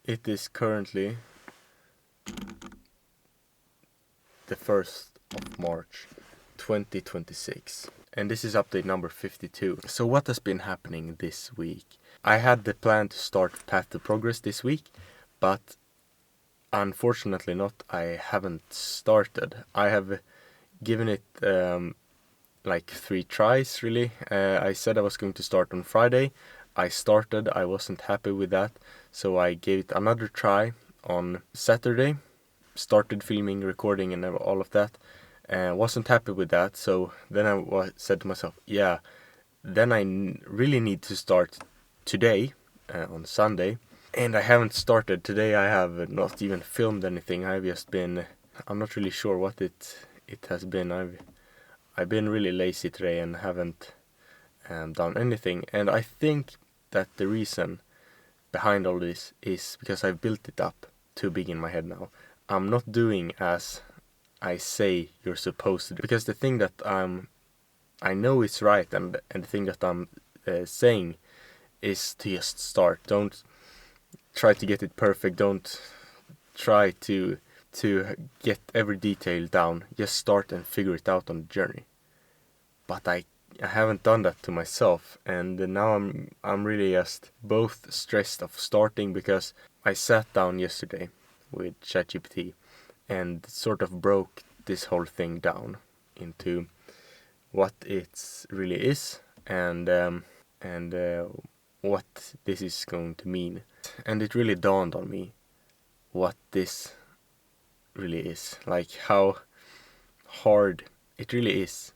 It is currently the 1st of March 2026, and this is update number 52. So what has been happening this week? I had the plan to start Path to Progress this week, but unfortunately not. I haven't started. I have given it like 3 tries really. I said I was going to start on Friday. I started, I wasn't happy with that, so I gave it another try on Saturday, started filming, recording and all of that. Wasn't happy with that, so then I said to myself, yeah, then I really need to start today, on Sunday. And I haven't started. Today I have not even filmed anything. I've just been, I'm not really sure what it has been. I've been really lazy today and haven't done anything. And I think that the reason behind all this is because I've built it up too big in my head now. I'm not doing as I say you're supposed to do. Because the thing that I know is right, and the thing that I'm saying is to just start. Don't try to get it perfect. Don't try to get every detail down. Just start and figure it out on the journey. But I haven't done that to myself, and now I'm really just both stressed of starting, because I sat down yesterday with ChatGPT and sort of broke this whole thing down into what it really is, and what this is going to mean. And it really dawned on me what this really is, like how hard it really is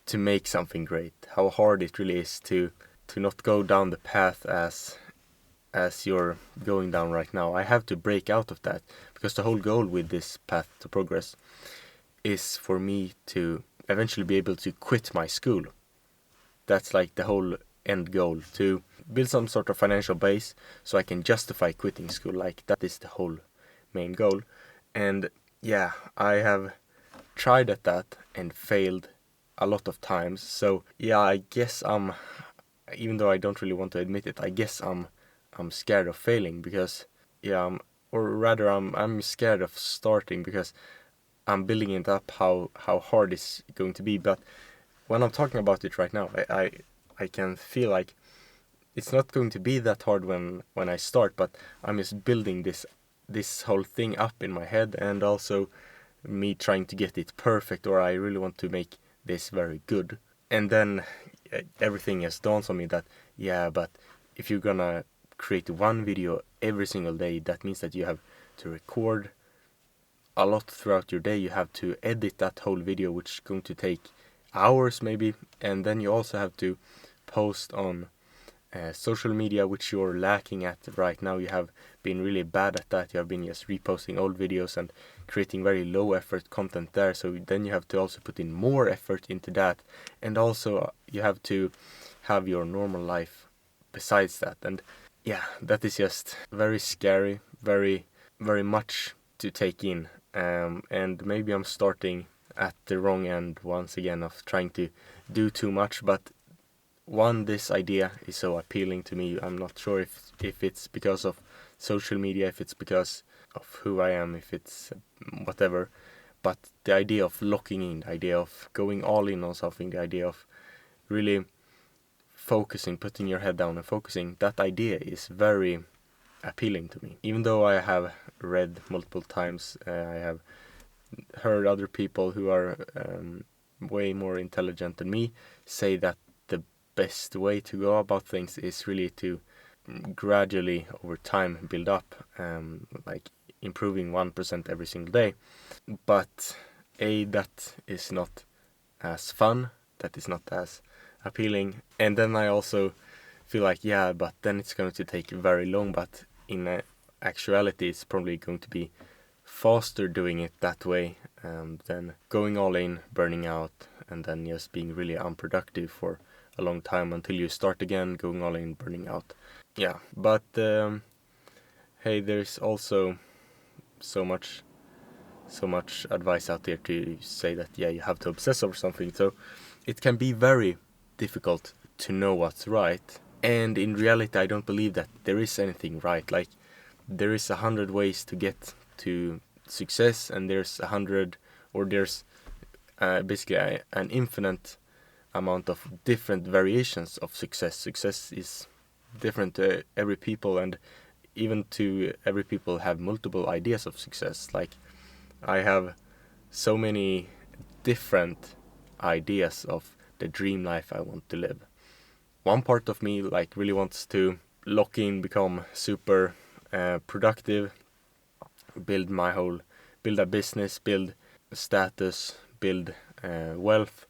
to make something great, how hard it really is to not go down the path as you're going down right now. I have to break out of that, because the whole goal with this Path to Progress is for me to eventually be able to quit my school. That's like the whole end goal, to build some sort of financial base so I can justify quitting school. Like, that is the whole main goal. And yeah, I have tried at that and failed a lot of times. So yeah, I guess even though I don't really want to admit it, I guess I'm scared of failing, because yeah, or rather I'm scared of starting, because I'm building it up how hard it's going to be. But when I'm talking about it right now, I can feel like it's not going to be that hard when I start, but I'm just building this whole thing up in my head, and also me trying to get it perfect, or I really want to make this very good. And then everything just dawns on me that, yeah, but if you're gonna create one video every single day, that means that you have to record a lot throughout your day. You have to edit that whole video, which is going to take hours maybe, and then you also have to post on social media, which you're lacking at right now. You have been really bad at that. You have been just reposting old videos and creating very low effort content there. So then you have to also put in more effort into that, and also you have to have your normal life besides that. And yeah, that is just very scary, very much to take in. And maybe I'm starting at the wrong end once again of trying to do too much, but this idea is so appealing to me. I'm not sure if it's because of social media, if it's because of who I am, if it's whatever, but the idea of locking in, the idea of going all in on something, the idea of really focusing, putting your head down and focusing, that idea is very appealing to me. Even though I have read multiple times, I have heard other people who are way more intelligent than me say that the best way to go about things is really to gradually over time build up, like improving 1% every single day. But that is not as fun, that is not as appealing. And then I also feel like, yeah, but then it's going to take very long. But in actuality, it's probably going to be faster doing it that way than going all in, burning out, and then just being really unproductive for a long time until you start again, going all in, burning out. Yeah, but hey, there's also so much advice out there to say that, yeah, you have to obsess over something. So it can be very difficult to know what's right. And in reality, I don't believe that there is anything right. Like, there is 100 ways to get to success, and there's 100, or there's basically an infinite amount of different variations of success. Success is different to every people, and even to every people have multiple ideas of success. Like, I have so many different ideas of the dream life I want to live. One part of me like really wants to lock in, become super productive, build a business, build status, build wealth,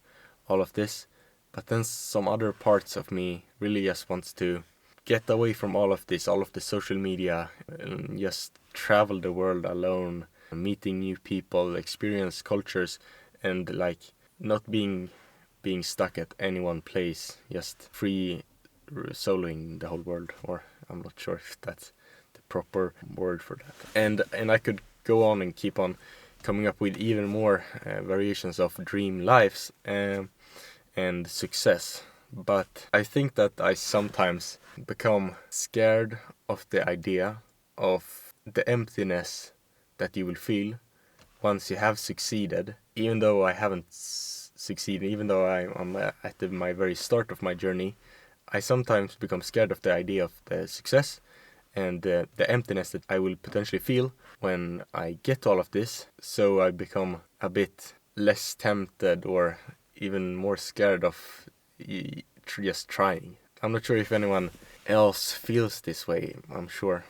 all of this. But then some other parts of me really just wants to get away from all of this, all of the social media, and just travel the world alone, meeting new people, experience cultures, and like not being stuck at any one place, just free soloing the whole world. Or I'm not sure if that's the proper word for that. And I could go on and keep on coming up with even more variations of dream lives and success. But I think that I sometimes become scared of the idea of the emptiness that you will feel once you have succeeded. Even though I haven't succeeded, even though I'm at my very start of my journey, I sometimes become scared of the idea of the success and the emptiness that I will potentially feel when I get all of this. So I become a bit less tempted, or even more scared of just trying. I'm not sure if anyone else feels this way. I'm sure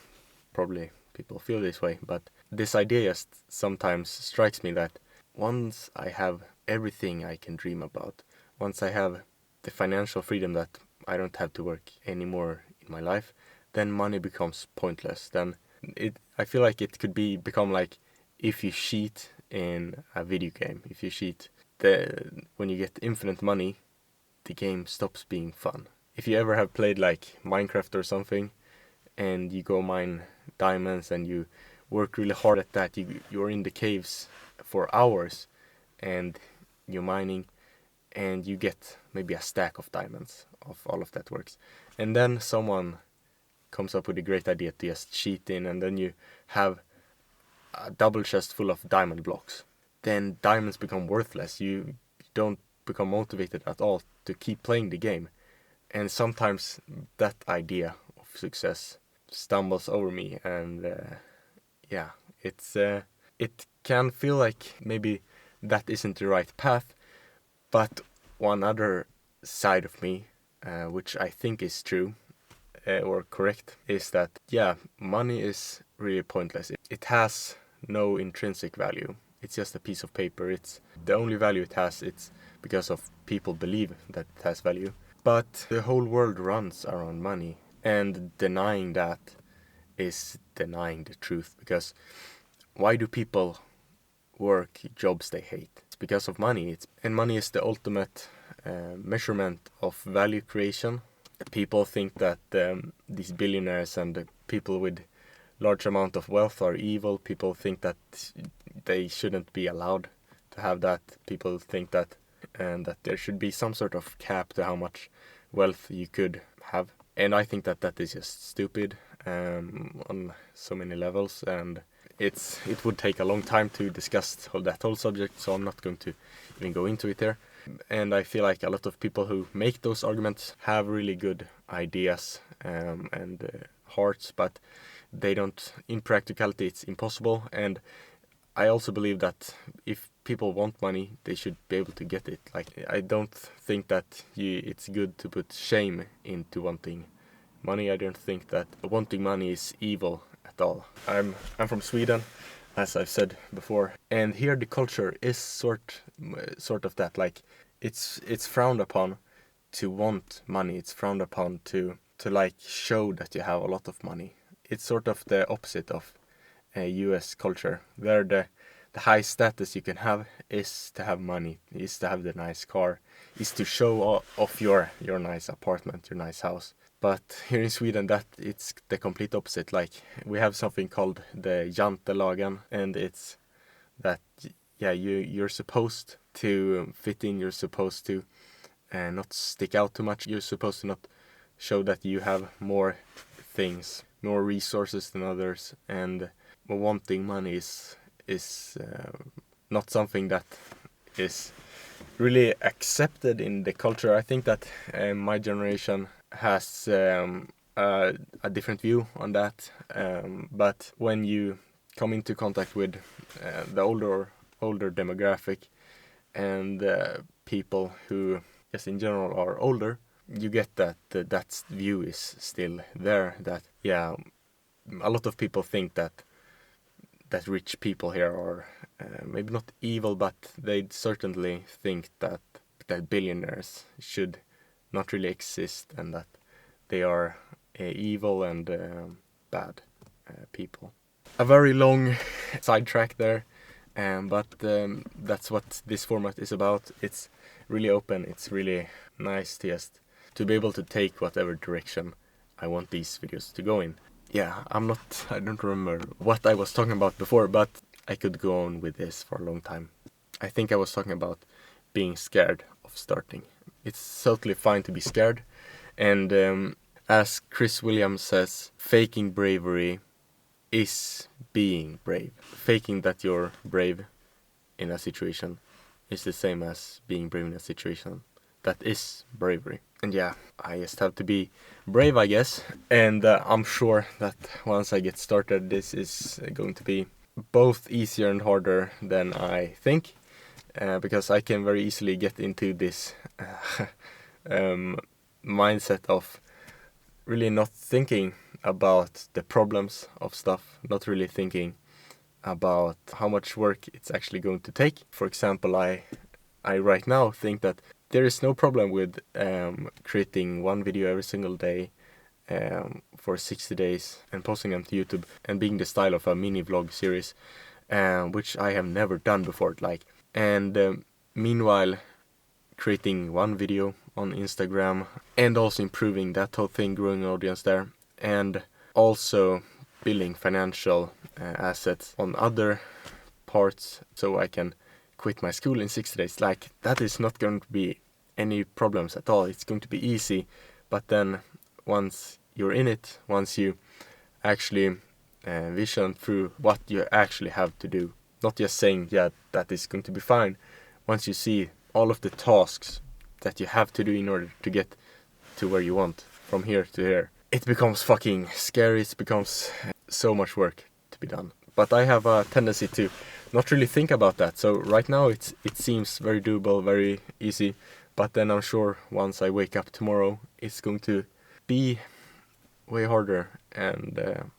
probably people feel this way, but this idea just sometimes strikes me that once I have everything I can dream about, once I have the financial freedom that I don't have to work anymore in my life, then money becomes pointless. Then I feel like it could become like if you cheat in a video game. If you cheat, when you get infinite money, the game stops being fun. If you ever have played like Minecraft or something, and you go mine diamonds and you work really hard at that, you're in the caves for hours and you're mining, and you get maybe a stack of diamonds of all of that works. And then someone comes up with a great idea to just cheat in, and then you have a double chest full of diamond blocks. Then diamonds become worthless. You don't become motivated at all to keep playing the game. And sometimes that idea of success stumbles over me, and it can feel like maybe that isn't the right path. But one other side of me, which I think is true or correct, is that money is really pointless. It has no intrinsic value. It's just a piece of paper. It's the only value it has. It's because of people believe that it has value. But the whole world runs around money, and denying that is denying the truth. Because why do people work jobs they hate? It's because of money. And money is the ultimate measurement of value creation. People think that these billionaires and the people with large amount of wealth are evil. People think that they shouldn't be allowed to have that. People think that there should be some sort of cap to how much wealth you could have. And I think that is just stupid on so many levels, and it would take a long time to discuss that whole subject, so I'm not going to even go into it here. And I feel like a lot of people who make those arguments have really good ideas and hearts, but they don't. In practicality, it's impossible. And I also believe that if people want money, they should be able to get it. Like, I don't think that it's good to put shame into wanting money. I don't think that wanting money is evil at all. I'm from Sweden, as I've said before, and here the culture is sort of that. Like, it's frowned upon to want money. It's frowned upon to like show that you have a lot of money. It's sort of the opposite of U.S. culture, where the high status you can have is to have money, is to have the nice car, is to show off your nice apartment, your nice house. But here in Sweden, that it's the complete opposite. Like, we have something called the Jantelagen, and it's that you're supposed to fit in, you're supposed to not stick out too much, you're supposed to not show that you have more things. more resources than others, and wanting money is not something that is really accepted in the culture. I think that my generation has a different view on that, but when you come into contact with the older demographic and people who, yes, in general are older, you get that that view is still there. That yeah, a lot of people think that rich people here are maybe not evil, but they certainly think that billionaires should not really exist, and that they are evil and bad people. A very long sidetrack there, but that's what this format is about. It's really open. It's really nice to be able to take whatever direction I want these videos to go in. Yeah, I don't remember what I was talking about before, but I could go on with this for a long time. I think I was talking about being scared of starting. It's totally fine to be scared, and as Chris Williams says, faking bravery is being brave. Faking that you're brave in a situation is the same as being brave in a situation. That is bravery. And yeah, I just have to be brave, I guess. And I'm sure that once I get started, this is going to be both easier and harder than I think. Because I can very easily get into this mindset of really not thinking about the problems of stuff, not really thinking about how much work it's actually going to take. For example, I right now think that there is no problem with creating one video every single day for 60 days and posting them to YouTube and being the style of a mini vlog series, which I have never done before. And meanwhile, creating one video on Instagram and also improving that whole thing, growing an audience there, and also building financial assets on other parts so I can quit my school in 60 days. That is not going to be any problems at all. It's going to be easy, but then once you're in it, once you actually vision through what you actually have to do, not just saying, yeah, that is going to be fine. Once you see all of the tasks that you have to do in order to get to where you want, from here to here, it becomes fucking scary. It becomes so much work to be done. But I have a tendency to not really think about that. So right now it seems very doable, very easy. But then I'm sure once I wake up tomorrow, it's going to be way harder. And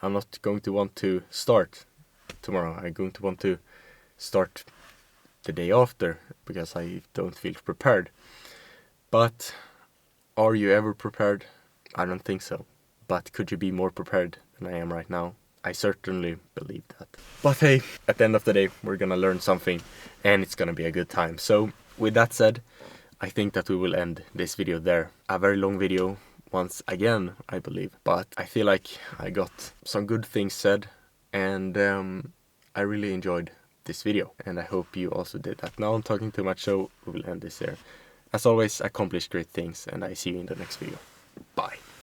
I'm not going to want to start tomorrow. I'm going to want to start the day after because I don't feel prepared. But are you ever prepared? I don't think so. But could you be more prepared than I am right now? I certainly believe that. But hey, at the end of the day, we're gonna learn something and it's gonna be a good time. So with that said, I think that we will end this video there. A very long video once again, I believe. But I feel like I got some good things said, and I really enjoyed this video, and I hope you also did that. Now I'm talking too much, so we will end this there. As always, accomplish great things, and I see you in the next video. Bye.